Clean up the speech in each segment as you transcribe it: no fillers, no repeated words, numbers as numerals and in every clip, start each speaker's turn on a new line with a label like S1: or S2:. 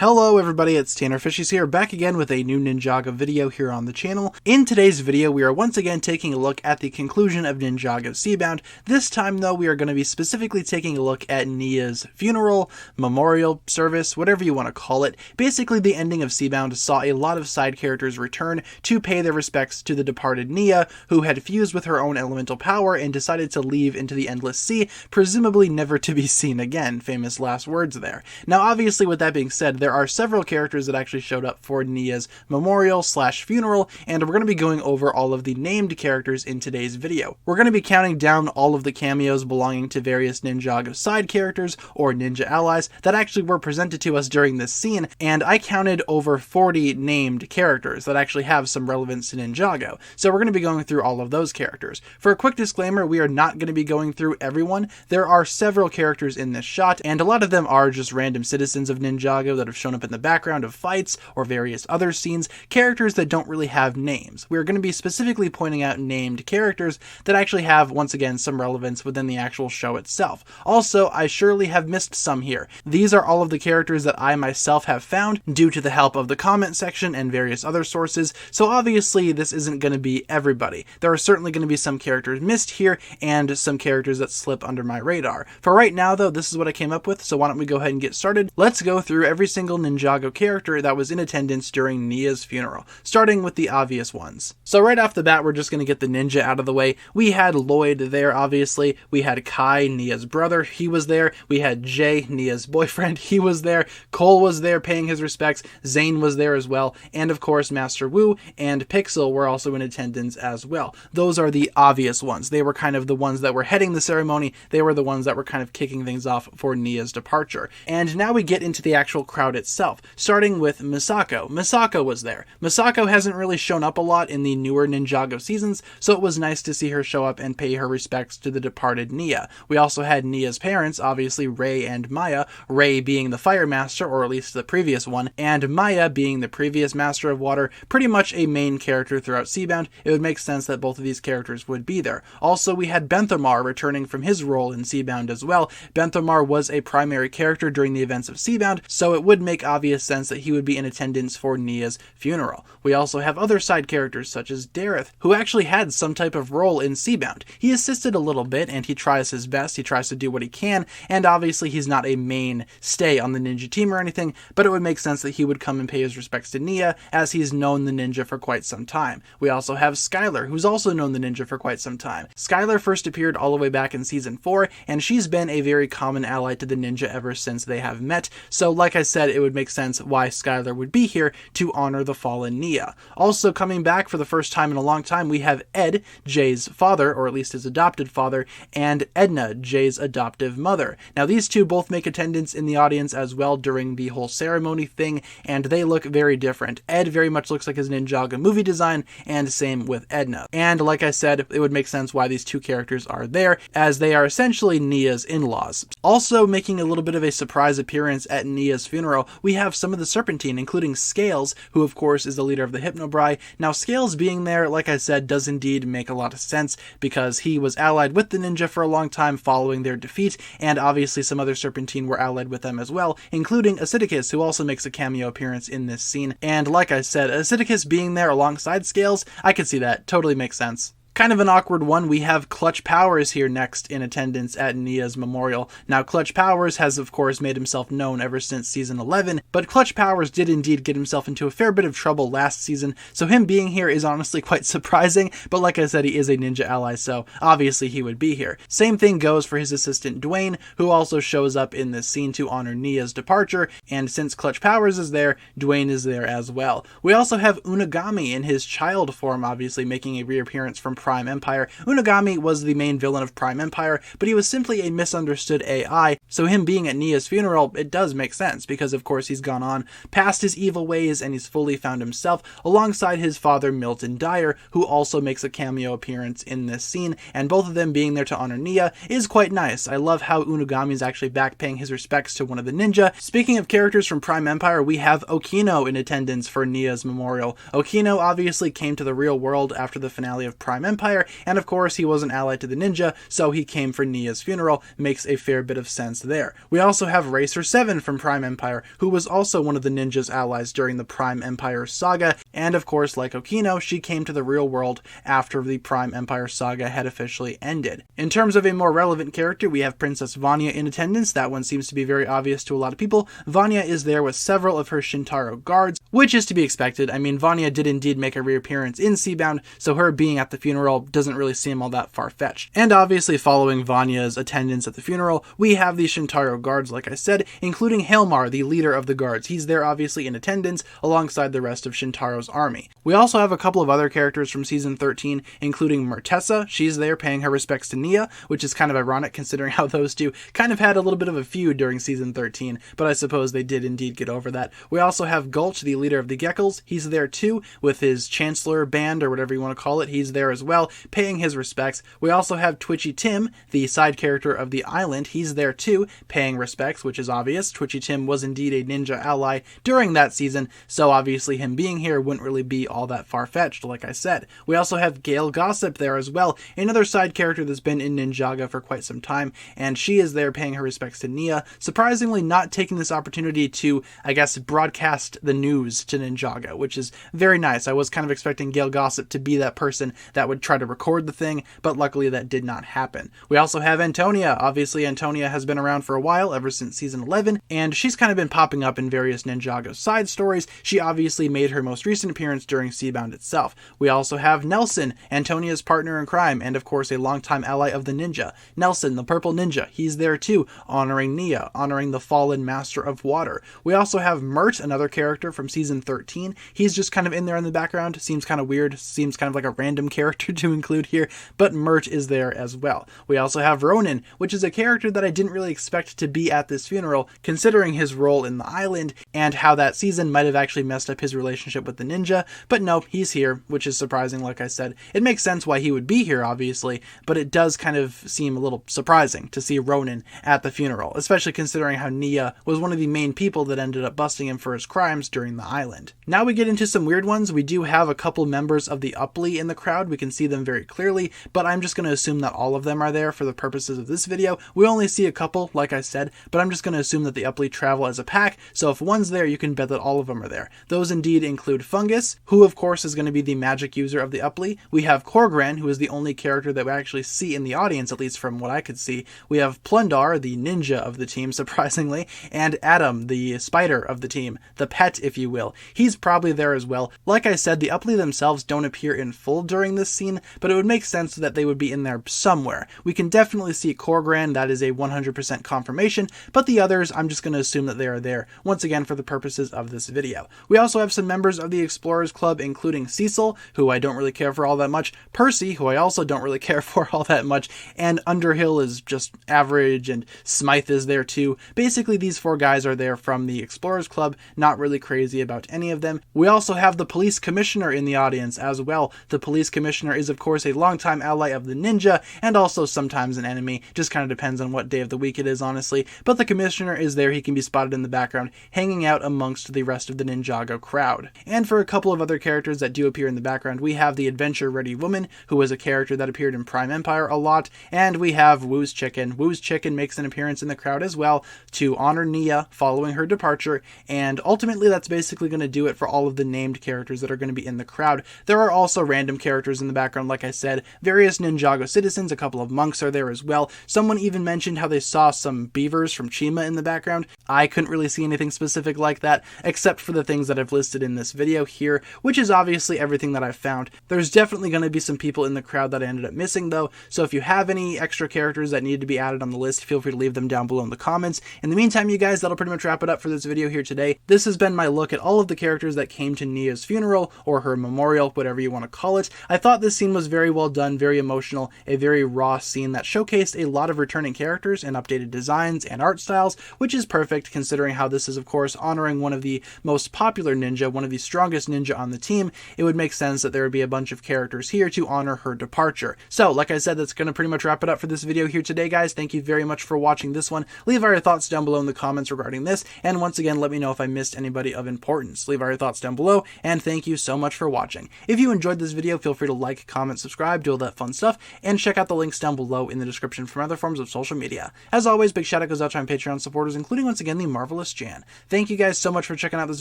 S1: Hello everybody, it's TannerFishies here, back again with a new Ninjago video here on the channel. In today's video, we are once again taking a look at the conclusion of Ninjago Seabound. This time though, we are going to be specifically taking a look at Nia's funeral, memorial, service, whatever you want to call it. Basically, the ending of Seabound saw a lot of side characters return to pay their respects to the departed Nia, who had fused with her own elemental power and decided to leave into the endless sea, presumably never to be seen again. Famous last words there. Now obviously, with that being said, there are several characters that actually showed up for Nia's memorial / funeral, and we're going to be going over all of the named characters in today's video. We're going to be counting down all of the cameos belonging to various Ninjago side characters or ninja allies that actually were presented to us during this scene, and I counted over 40 named characters that actually have some relevance to Ninjago. So we're going to be going through all of those characters. For a quick disclaimer, we are not going to be going through everyone. There are several characters in this shot, and a lot of them are just random citizens of Ninjago that have shown up in the background of fights or various other scenes, characters that don't really have names. We're going to be specifically pointing out named characters that actually have, once again, some relevance within the actual show itself. Also, I surely have missed some here. These are all of the characters that I myself have found due to the help of the comment section and various other sources, so obviously this isn't going to be everybody. There are certainly going to be some characters missed here and some characters that slip under my radar. For right now though, this is what I came up with, so why don't we go ahead and get started. Let's go through every single Ninjago character that was in attendance during Nia's funeral, starting with the obvious ones. So right off the bat, we're just going to get the ninja out of the way. We had Lloyd there, obviously. We had Kai, Nia's brother, he was there. We had Jay, Nia's boyfriend, he was there. Cole was there paying his respects. Zane was there as well. And of course, Master Wu and Pixel were also in attendance as well. Those are the obvious ones. They were kind of the ones that were heading the ceremony. They were the ones that were kind of kicking things off for Nia's departure. And now we get into the actual crowd itself, starting with Masako. Masako was there. Masako hasn't really shown up a lot in the newer Ninjago seasons, so it was nice to see her show up and pay her respects to the departed Nia. We also had Nia's parents, obviously Rei and Maya, Rei being the Fire Master, or at least the previous one, and Maya being the previous Master of Water, pretty much a main character throughout Seabound. It would make sense that both of these characters would be there. Also, we had Benthomar returning from his role in Seabound as well. Benthomar was a primary character during the events of Seabound, so it would make obvious sense that he would be in attendance for Nia's funeral. We also have other side characters such as Dareth, who actually had some type of role in Seabound. He assisted a little bit and he tries his best, he tries to do what he can, and obviously he's not a main stay on the ninja team or anything, but it would make sense that he would come and pay his respects to Nia, as he's known the ninja for quite some time. We also have Skyler, who's also known the ninja for quite some time. Skyler first appeared all the way back in season 4, and she's been a very common ally to the ninja ever since they have met, so like I said, it would make sense why Skyler would be here to honor the fallen Nia. Also coming back for the first time in a long time, we have Ed, Jay's father, or at least his adopted father, and Edna, Jay's adoptive mother. Now these two both make attendance in the audience as well during the whole ceremony thing, and they look very different. Ed very much looks like his Ninjago movie design, and same with Edna. And like I said, it would make sense why these two characters are there, as they are essentially Nia's in-laws. Also making a little bit of a surprise appearance at Nia's funeral, we have some of the Serpentine, including Scales, who of course is the leader of the Hypnobrai. Now Scales being there, like I said, does indeed make a lot of sense, because he was allied with the ninja for a long time following their defeat, and obviously some other Serpentine were allied with them as well, including Acidicus, who also makes a cameo appearance in this scene. And like I said, Acidicus being there alongside Scales, I could see that. Totally makes sense. Kind of an awkward one, we have Clutch Powers here next in attendance at Nia's memorial. Now Clutch Powers has of course made himself known ever since season 11, but Clutch Powers did indeed get himself into a fair bit of trouble last season, so him being here is honestly quite surprising, but like I said, he is a ninja ally, so obviously he would be here. Same thing goes for his assistant Dwayne, who also shows up in this scene to honor Nia's departure, and since Clutch Powers is there, Dwayne is there as well. We also have Unigami in his child form, obviously making a reappearance from Prime Empire. Unigami was the main villain of Prime Empire, but he was simply a misunderstood AI, so him being at Nia's funeral, it does make sense, because of course he's gone on past his evil ways and he's fully found himself alongside his father Milton Dyer, who also makes a cameo appearance in this scene, and both of them being there to honor Nia is quite nice. I love how Unigami is actually back paying his respects to one of the ninja. Speaking of characters from Prime Empire, we have Okino in attendance for Nia's memorial. Okino obviously came to the real world after the finale of Prime Empire, Empire, and of course he was an ally to the ninja, so he came for Nia's funeral. Makes a fair bit of sense there. We also have Racer 7 from Prime Empire, who was also one of the ninja's allies during the Prime Empire saga, and of course, like Okino, she came to the real world after the Prime Empire saga had officially ended. In terms of a more relevant character, we have Princess Vania in attendance. That one seems to be very obvious to a lot of people. Vania is there with several of her Shintaro guards, which is to be expected. I mean, Vania did indeed make a reappearance in Seabound, so her being at the funeral doesn't really seem all that far-fetched. And obviously, following Vania's attendance at the funeral, we have the Shintaro guards, like I said, including Hailmar, the leader of the guards. He's there obviously in attendance alongside the rest of Shintaro's army. We also have a couple of other characters from season 13, including Mertessa. She's there paying her respects to Nia, which is kind of ironic considering how those two kind of had a little bit of a feud during season 13, but I suppose they did indeed get over that. We also have Gulch, the leader of the Geckos. He's there too with his Chancellor band, or whatever you want to call it. He's there as well, paying his respects. We also have Twitchy Tim, the side character of the island. He's there too, paying respects, which is obvious. Twitchy Tim was indeed a ninja ally during that season, so obviously him being here wouldn't really be all that far-fetched, like I said. We also have Gale Gossip there as well, another side character that's been in Ninjago for quite some time, and she is there paying her respects to Nia, surprisingly not taking this opportunity to, I guess, broadcast the news to Ninjago, which is very nice. I was kind of expecting Gale Gossip to be that person that would try to record the thing, but luckily that did not happen. We also have Antonia. Obviously, Antonia has been around for a while, ever since season 11, and she's kind of been popping up in various Ninjago side stories. She obviously made her most recent appearance during Seabound itself. We also have Nelson, Antonia's partner in crime, and of course a longtime ally of the ninja. Nelson, the purple ninja, he's there too, honoring Nia, honoring the fallen master of water. We also have Mert, another character from season 13. He's just kind of in there in the background. Seems kind of weird, seems kind of like a random character to include here, but Mert is there as well. We also have Ronin, which is a character that I didn't really expect to be at this funeral, considering his role in the island and how that season might have actually messed up his relationship with the ninja, but no, he's here, which is surprising. Like I said, it makes sense why he would be here, obviously, but it does kind of seem a little surprising to see Ronin at the funeral, especially considering how Nia was one of the main people that ended up busting him for his crimes during the island. Now we get into some weird ones. We do have a couple members of the Upply in the crowd. We can see them very clearly, but I'm just going to assume that all of them are there for the purposes of this video. We only see a couple, like I said, but I'm just going to assume that the Upply travel as a pack, so if one's there, you can bet that all of them are there. Those indeed include Fungus, who of course is going to be the magic user of the Upply. We have Korgran, who is the only character that we actually see in the audience, at least from what I could see. We have Plundar, the ninja of the team, surprisingly, and Adam, the spider of the team, the pet, if you will. He's probably there as well. Like I said, the Upply themselves don't appear in full during this scene, but it would make sense that they would be in there somewhere. We can definitely see Korgran, that is a 100% confirmation, but the others, I'm just going to assume that they are there, once again for the purposes of this video. We also have some members of the Explorers Club, including Cecil, who I don't really care for all that much, Percy, who I also don't really care for all that much, and Underhill is just average, and Smythe is there too. Basically, these four guys are there from the Explorers Club, not really crazy about any of them. We also have the police commissioner in the audience as well. The police commissioner is of course a longtime ally of the ninja, and also sometimes an enemy, just kind of depends on what day of the week it is, honestly, but the commissioner is there. He can be spotted in the background, hanging out amongst the rest of the Ninjago crowd. And for a couple of other characters that do appear in the background, we have the adventure-ready woman, who is a character that appeared in Prime Empire a lot, and we have Woo's Chicken. Woo's Chicken makes an appearance in the crowd as well, to honor Nia following her departure, and ultimately that's basically going to do it for all of the named characters that are going to be in the crowd. There are also random characters in the background, like I said, various Ninjago citizens, a couple of monks are there as well. Someone even mentioned how they saw some beavers from Chima in the background. I couldn't really see anything specific like that, except for the things that I've listed in this video here, which is obviously everything that I've found. There's definitely going to be some people in the crowd that I ended up missing though, so if you have any extra characters that need to be added on the list, feel free to leave them down below in the comments. In the meantime, you guys, that'll pretty much wrap it up for this video here today. This has been my look at all of the characters that came to Nia's funeral, or her memorial, whatever you want to call it. I thought this scene was very well done, very emotional, a very raw scene that showcased a lot of returning characters and updated designs and art styles, which is perfect. perfect considering how this is, of course, honoring one of the most popular ninja, one of the strongest ninja on the team. It would make sense that there would be a bunch of characters here to honor her departure. So, like I said, that's going to pretty much wrap it up for this video here today, guys. Thank you very much for watching this one. Leave all your thoughts down below in the comments regarding this, and once again, let me know if I missed anybody of importance. Leave all your thoughts down below, and thank you so much for watching. If you enjoyed this video, feel free to like, comment, subscribe, do all that fun stuff, and check out the links down below in the description from other forms of social media. As always, big shout out goes out to my Patreon supporters, including once again the marvelous Jan. Thank you guys so much for checking out this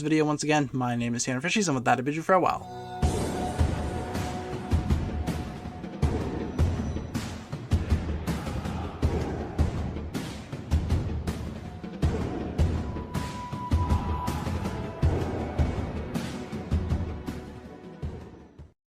S1: video once again. My name is TannerFishies, and with that, I bid you farewell.